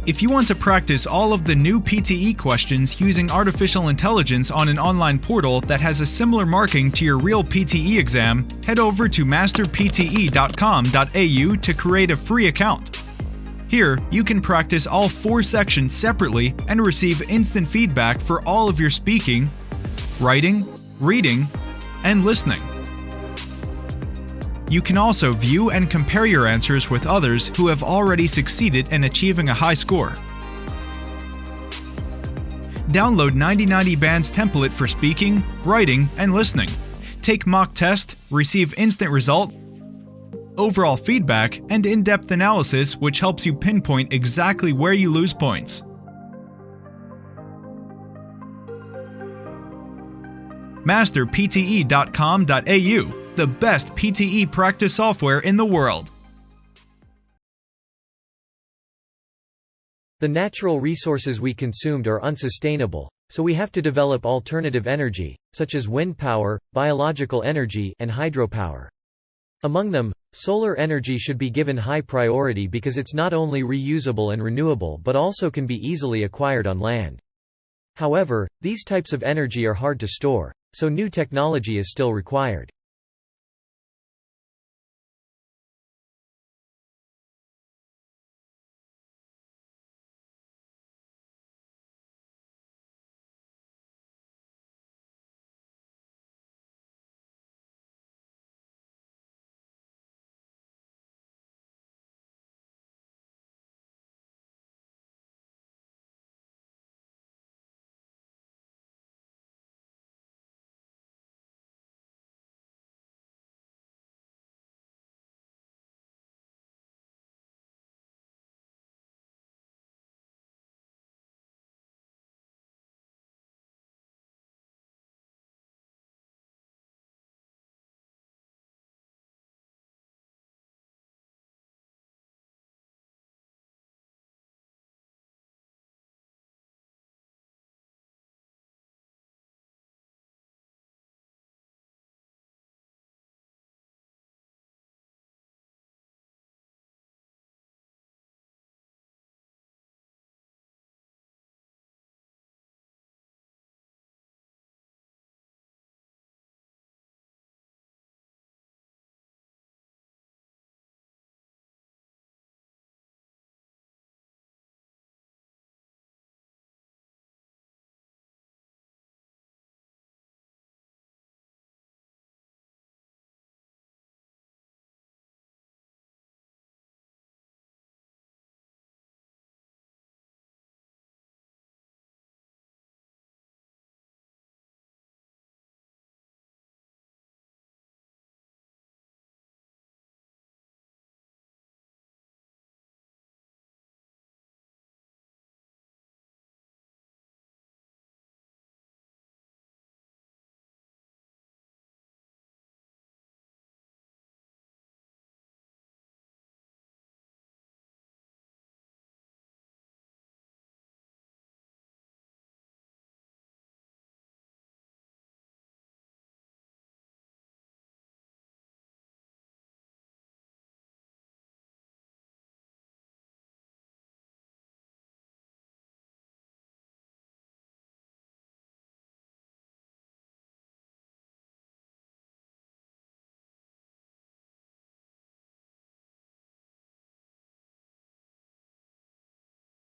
If you want to practice all of the new PTE questions using artificial intelligence on an online portal that has a similar marking to your real PTE exam, head over to masterpte.com.au to create a free account. Here, you can practice all 4 sections separately and receive instant feedback for all of your speaking, writing, reading, and listening. You can also view and compare your answers with others who have already succeeded in achieving a high score. Download 9090 Band's template for speaking, writing, and listening. Take mock test, receive instant result, overall feedback, and in-depth analysis which helps you pinpoint exactly where you lose points. masterpte.com.au, the best PTE practice software in the world. The natural resources we consumed are unsustainable, so we have to develop alternative energy, such as wind power, biological energy, and hydropower. Among them, solar energy should be given high priority because it's not only reusable and renewable but also can be easily acquired on land. However, these types of energy are hard to store, so new technology is still required.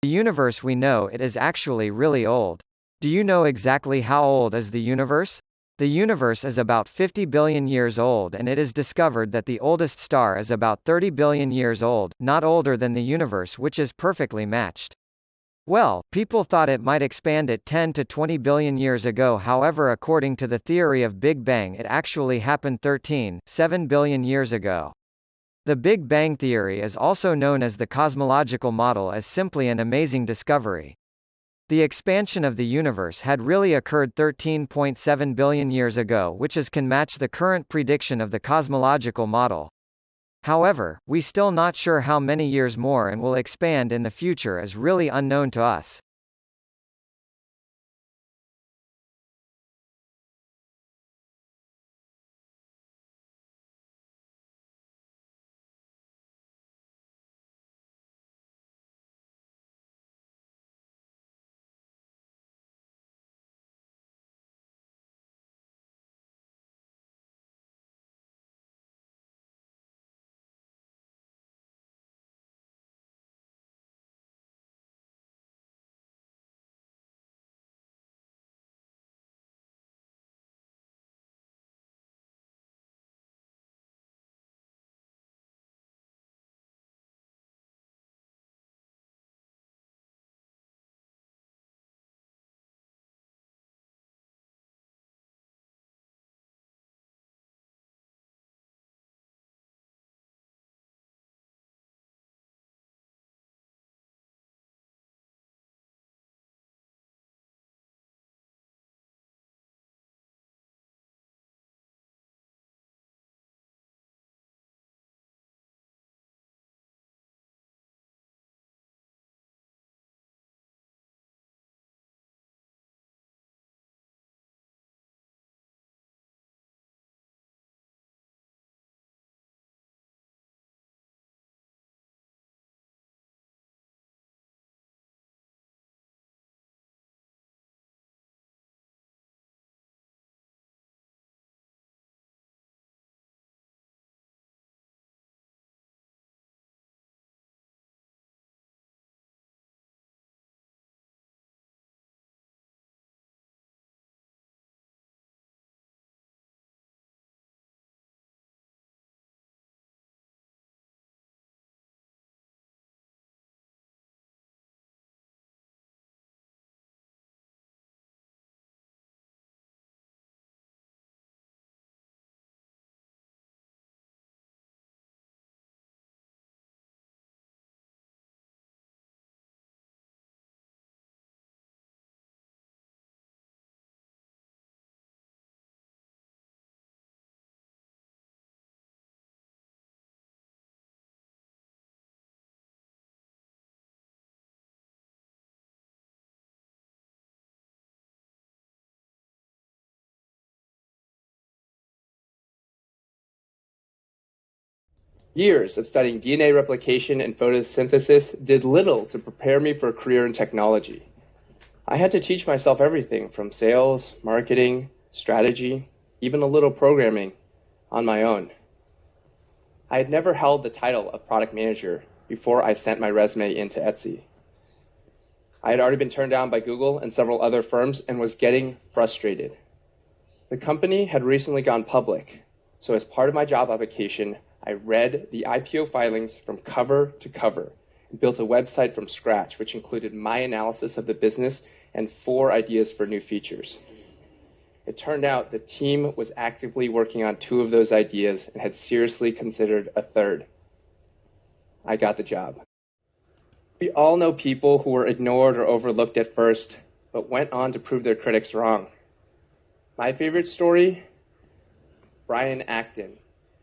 The universe we know it is actually really old. Do you know exactly how old is the universe? The universe is about 50 billion years old, and it is discovered that the oldest star is about 30 billion years old, not older than the universe, which is perfectly matched. Well, people thought it might expand at 10 to 20 billion years ago. However, according to the theory of Big Bang, it actually happened 13.7 billion years ago. The Big Bang theory is also known as the cosmological model, as simply an amazing discovery. The expansion of the universe had really occurred 13.7 billion years ago, which can match the current prediction of the cosmological model. However, we still not sure how many years more and will expand in the future is really unknown to us. Years of studying DNA replication and photosynthesis did little to prepare me for a career in technology. I had to teach myself everything from sales, marketing, strategy, even a little programming on my own. I had never held the title of product manager before I sent my resume into Etsy. I had already been turned down by Google and several other firms and was getting frustrated. The company had recently gone public, so as part of my job application, I read the IPO filings from cover to cover and built a website from scratch, which included my analysis of the business and 4 ideas for new features. It turned out the team was actively working on 2 of those ideas and had seriously considered a 3rd. I got the job. We all know people who were ignored or overlooked at first, but went on to prove their critics wrong. My favorite story? Brian Acton,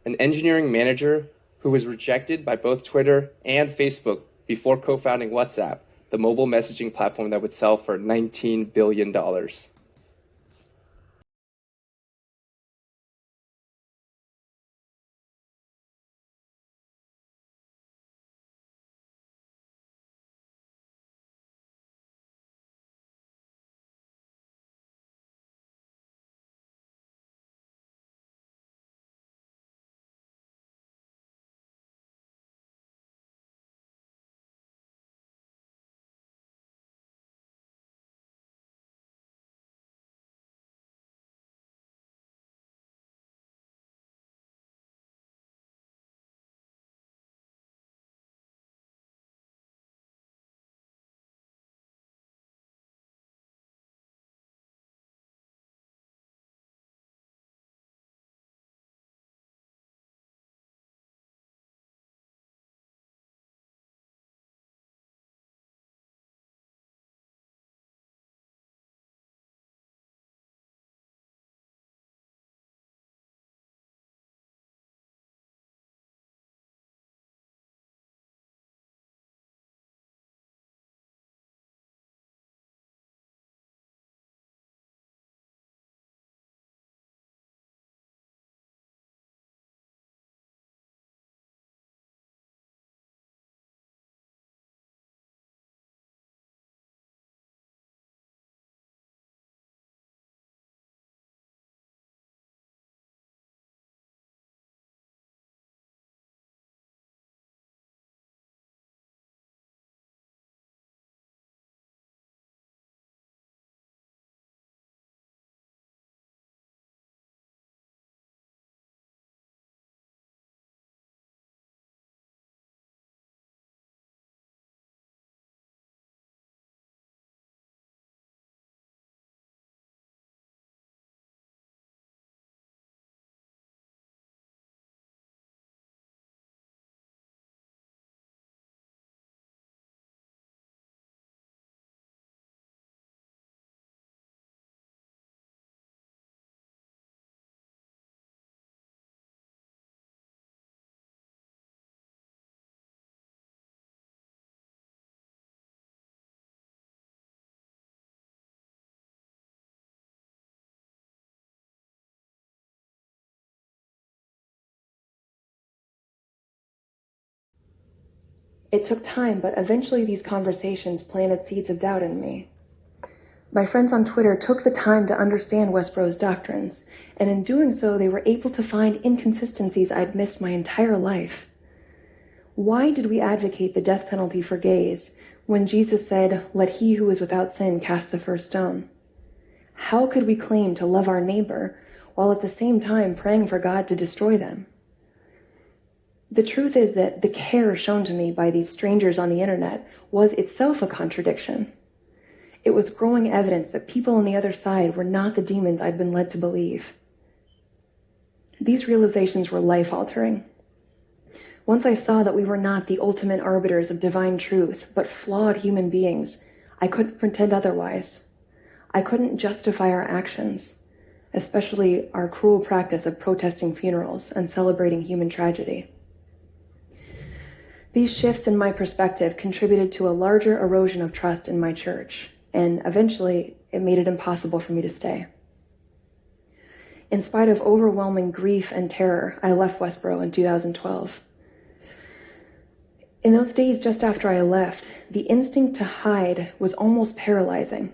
an engineering manager who was rejected by both Twitter and Facebook before co-founding WhatsApp, the mobile messaging platform that would sell for $19 billion. It took time, but eventually these conversations planted seeds of doubt in me. My friends on Twitter took the time to understand Westboro's doctrines, and in doing so, they were able to find inconsistencies I'd missed my entire life. Why did we advocate the death penalty for gays when Jesus said, "Let he who is without sin cast the first stone"? How could we claim to love our neighbor while at the same time praying for God to destroy them? The truth is that the care shown to me by these strangers on the internet was itself a contradiction. It was growing evidence that people on the other side were not the demons I'd been led to believe. These realizations were life-altering. Once I saw that we were not the ultimate arbiters of divine truth, but flawed human beings, I couldn't pretend otherwise. I couldn't justify our actions, especially our cruel practice of protesting funerals and celebrating human tragedy. These shifts in my perspective contributed to a larger erosion of trust in my church, and eventually it made it impossible for me to stay. In spite of overwhelming grief and terror, I left Westboro in 2012. In those days just after I left, the instinct to hide was almost paralyzing.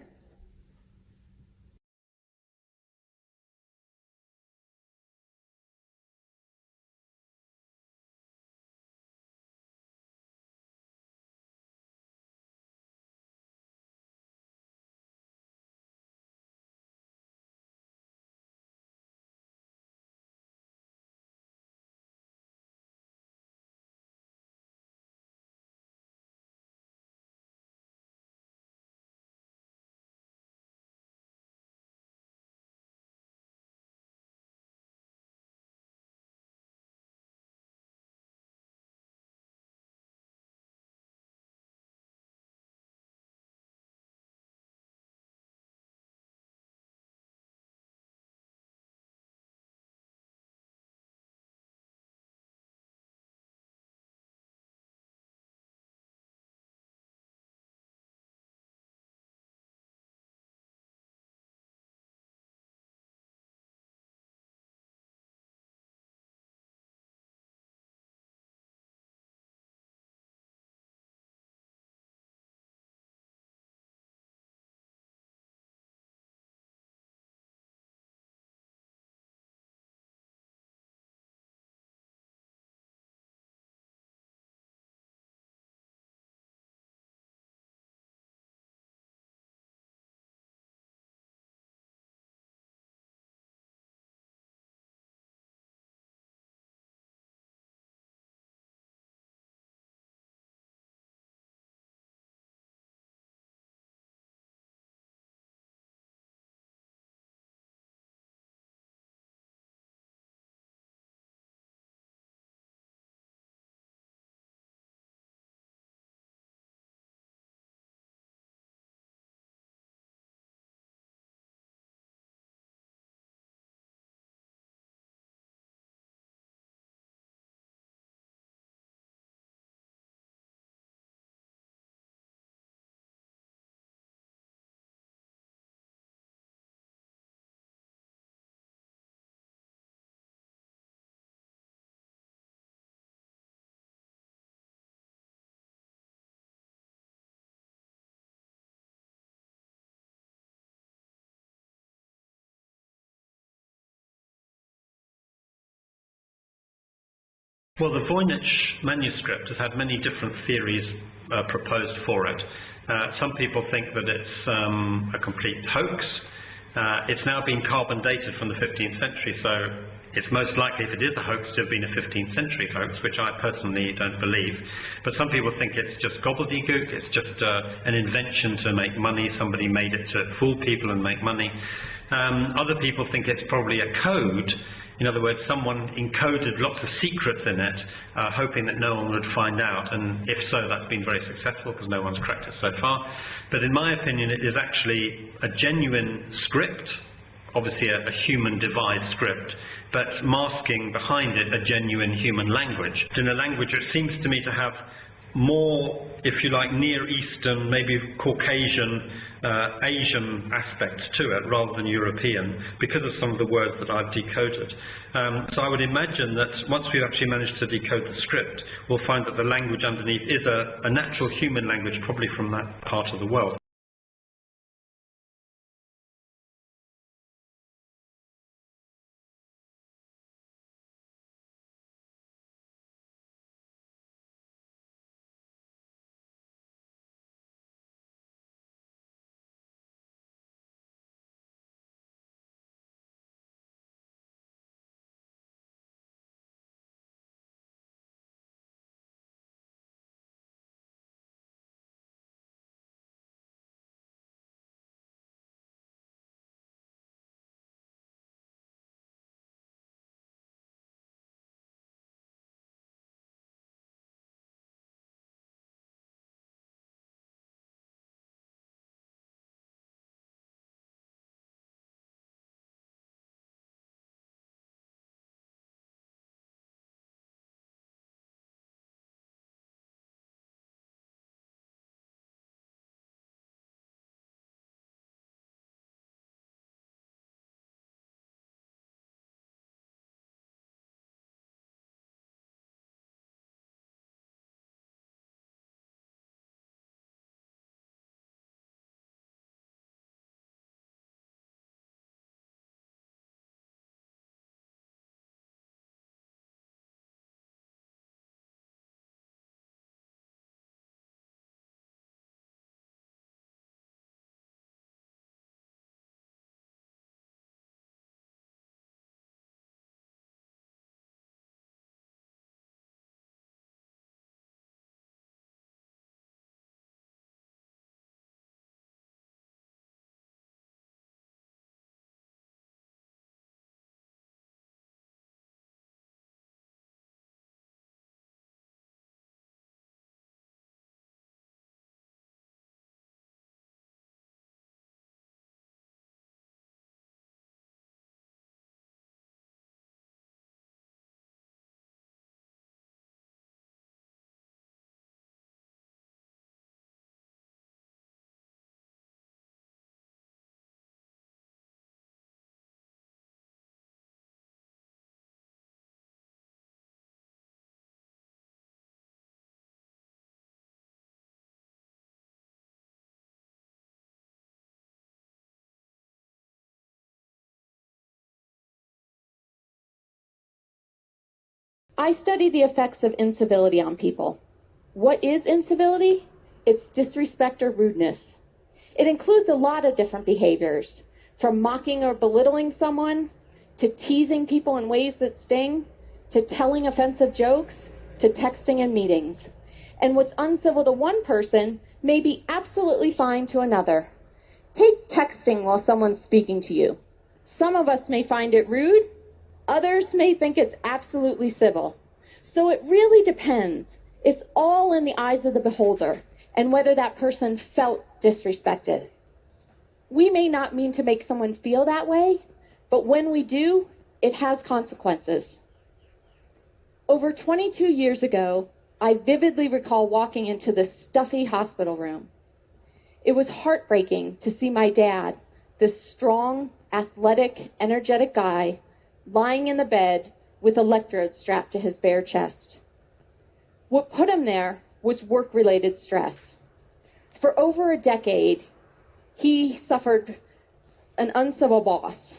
Well, the Voynich manuscript has had many different theories proposed for it. Some people think that it's a complete hoax. It's now been carbon dated from the 15th century, so it's most likely, if it is a hoax, to have been a 15th century hoax, which I personally don't believe. But some people think it's just gobbledygook, it's just an invention to make money, somebody made it to fool people and make money. Other people think it's probably a code. In other words, someone encoded lots of secrets in it, hoping that no one would find out, and if so, that's been very successful because no one's cracked it so far. But in my opinion, it is actually a genuine script, obviously a human devised script, but masking behind it a genuine human language. In a language which seems to me to have more, if you like, Near Eastern, maybe Caucasian, Asian aspect to it rather than European, because of some of the words that I've decoded. So I would imagine that once we've actually managed to decode the script, we'll find that the language underneath is a natural human language, probably from that part of the world. I study the effects of incivility on people. What is incivility? It's disrespect or rudeness. It includes a lot of different behaviors, from mocking or belittling someone, to teasing people in ways that sting, to telling offensive jokes, to texting in meetings. And what's uncivil to one person may be absolutely fine to another. Take texting while someone's speaking to you. Some of us may find it rude, others may think it's absolutely civil. So it really depends. It's all in the eyes of the beholder and whether that person felt disrespected. We may not mean to make someone feel that way, but when we do, it has consequences. Over 22 years ago, I vividly recall walking into this stuffy hospital room. It was heartbreaking to see my dad, this strong, athletic, energetic guy, lying in the bed with electrodes strapped to his bare chest. What put him there was work-related stress. For over a decade, he suffered an uncivil boss,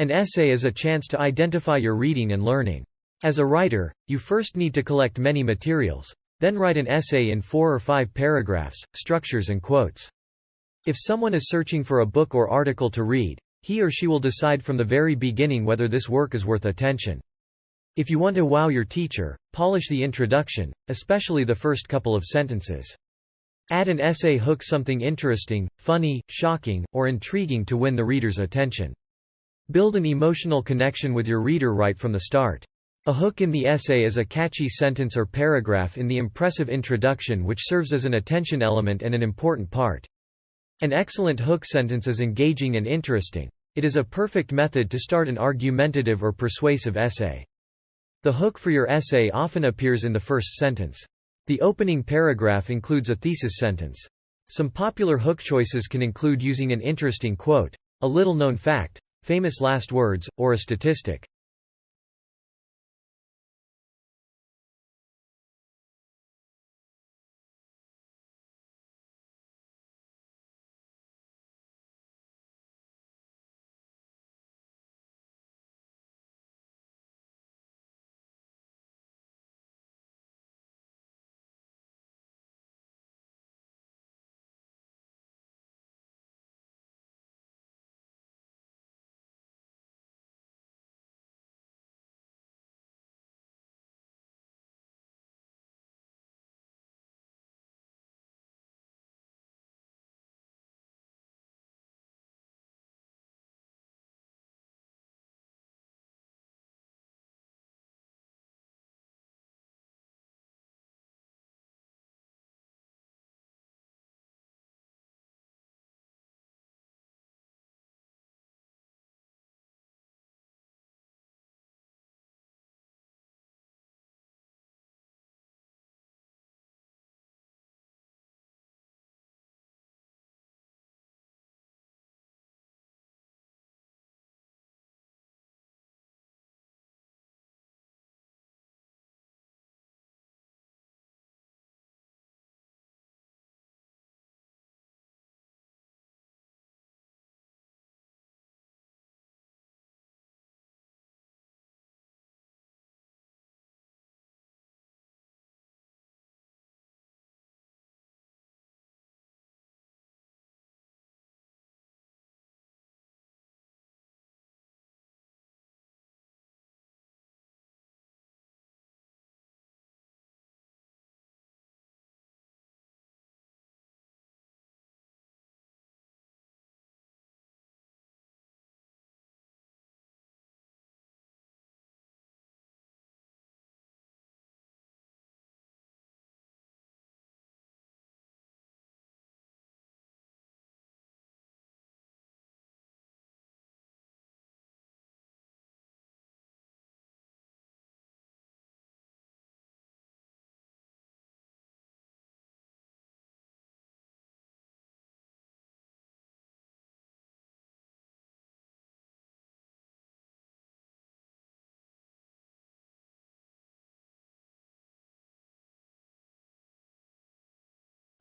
An essay is a chance to identify your reading and learning. As a writer, you first need to collect many materials. Then write an essay in 4 or 5 paragraphs, structures and quotes. If someone is searching for a book or article to read, he or she will decide from the very beginning whether this work is worth attention. If you want to wow your teacher, polish the introduction, especially the first couple of sentences. Add an essay hook, something interesting, funny, shocking, or intriguing to win the reader's attention. Build an emotional connection with your reader right from the start. A hook in the essay is a catchy sentence or paragraph in the impressive introduction which serves as an attention element and an important part. An excellent hook sentence is engaging and interesting. It is a perfect method to start an argumentative or persuasive essay. The hook for your essay often appears in the first sentence. The opening paragraph includes a thesis sentence. Some popular hook choices can include using an interesting quote, a little-known fact, famous last words, or a statistic.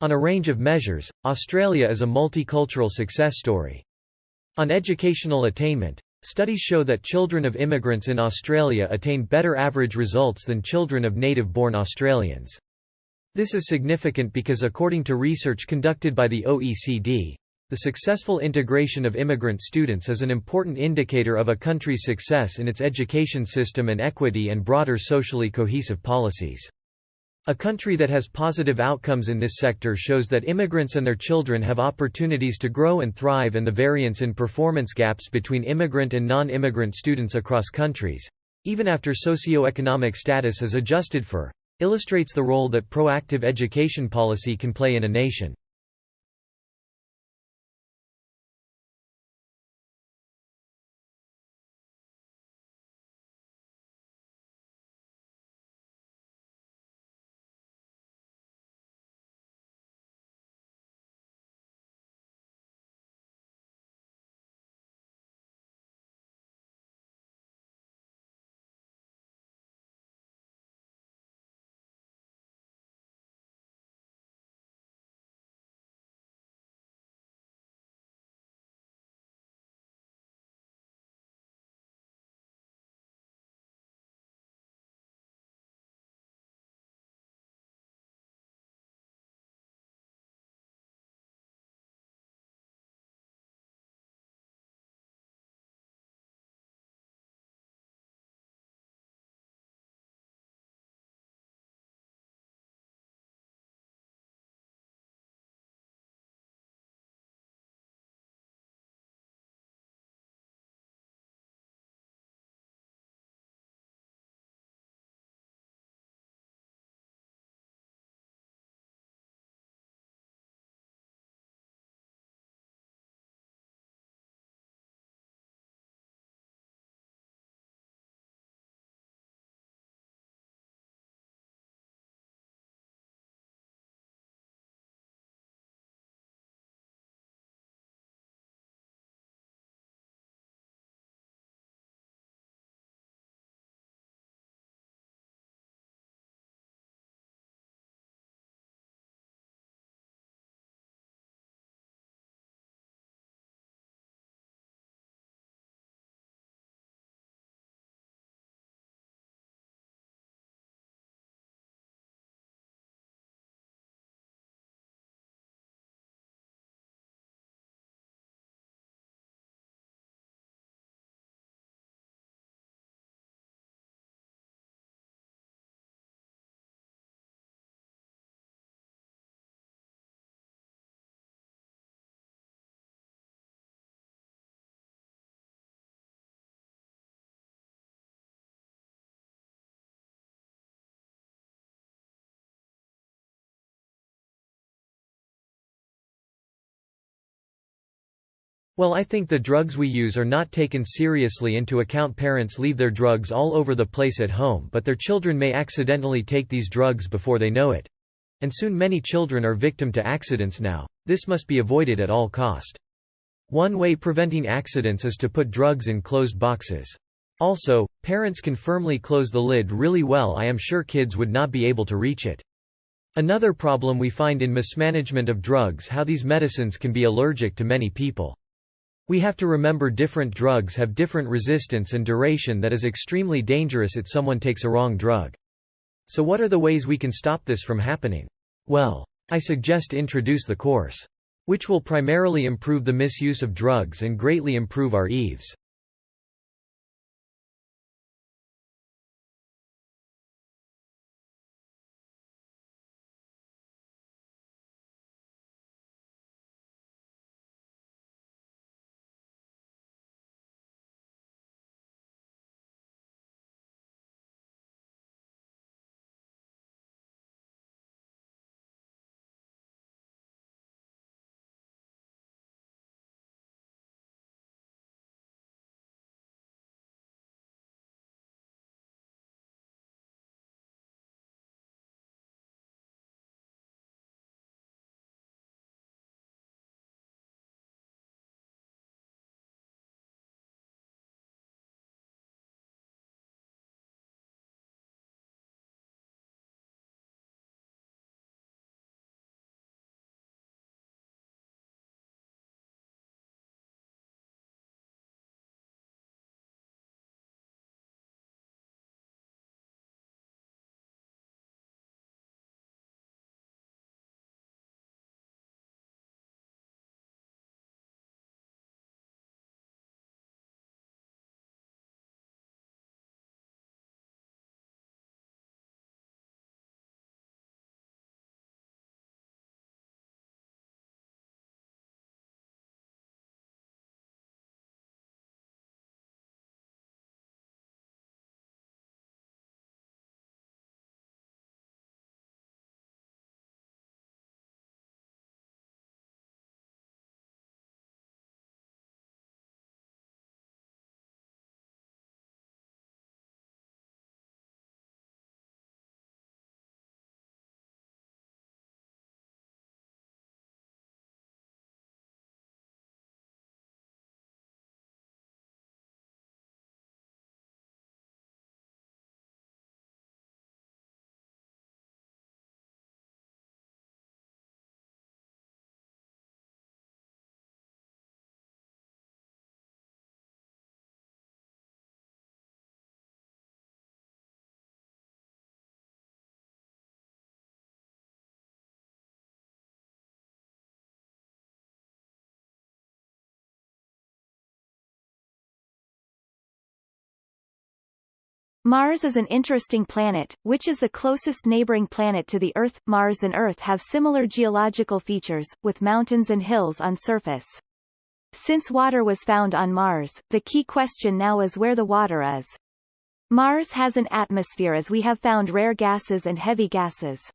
On a range of measures, Australia is a multicultural success story. On educational attainment, studies show that children of immigrants in Australia attain better average results than children of native-born Australians. This is significant because according to research conducted by the OECD, the successful integration of immigrant students is an important indicator of a country's success in its education system and equity and broader socially cohesive policies. A country that has positive outcomes in this sector shows that immigrants and their children have opportunities to grow and thrive, and the variance in performance gaps between immigrant and non-immigrant students across countries, even after socio-economic status is adjusted for, illustrates the role that proactive education policy can play in a nation. Well, I think the drugs we use are not taken seriously into account. Parents leave their drugs all over the place at home, but their children may accidentally take these drugs before they know it. And soon many children are victim to accidents now. This must be avoided at all cost. One way preventing accidents is to put drugs in closed boxes. Also, parents can firmly close the lid really well. I am sure kids would not be able to reach it. Another problem we find in mismanagement of drugs, how these medicines can be allergic to many people. We have to remember different drugs have different resistance and duration that is extremely dangerous if someone takes a wrong drug. So what are the ways we can stop this from happening? Well, I suggest introduce the course, which will primarily improve the misuse of drugs and greatly improve our EVs. Mars is an interesting planet, which is the closest neighboring planet to the Earth. Mars and Earth have similar geological features, with mountains and hills on surface. Since water was found on Mars, the key question now is where the water is. Mars has an atmosphere as we have found rare gases and heavy gases.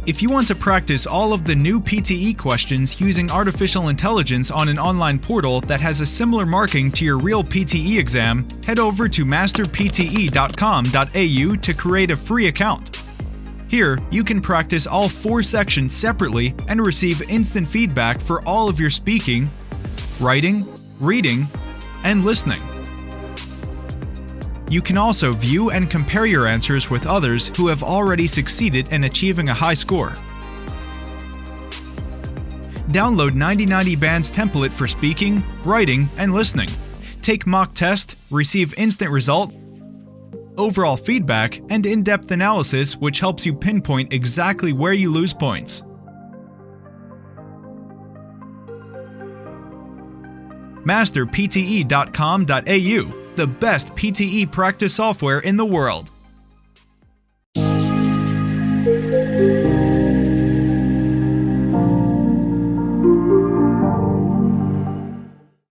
If you want to practice all of the new PTE questions using artificial intelligence on an online portal that has a similar marking to your real PTE exam, head over to masterpte.com.au to create a free account. Here, you can practice all 4 sections separately and receive instant feedback for all of your speaking, writing, reading, and listening. You can also view and compare your answers with others who have already succeeded in achieving a high score. Download 9090 Band's template for speaking, writing, and listening. Take mock test, receive instant result, overall feedback, and in-depth analysis which helps you pinpoint exactly where you lose points. masterpte.com.au, the best PTE practice software in the world.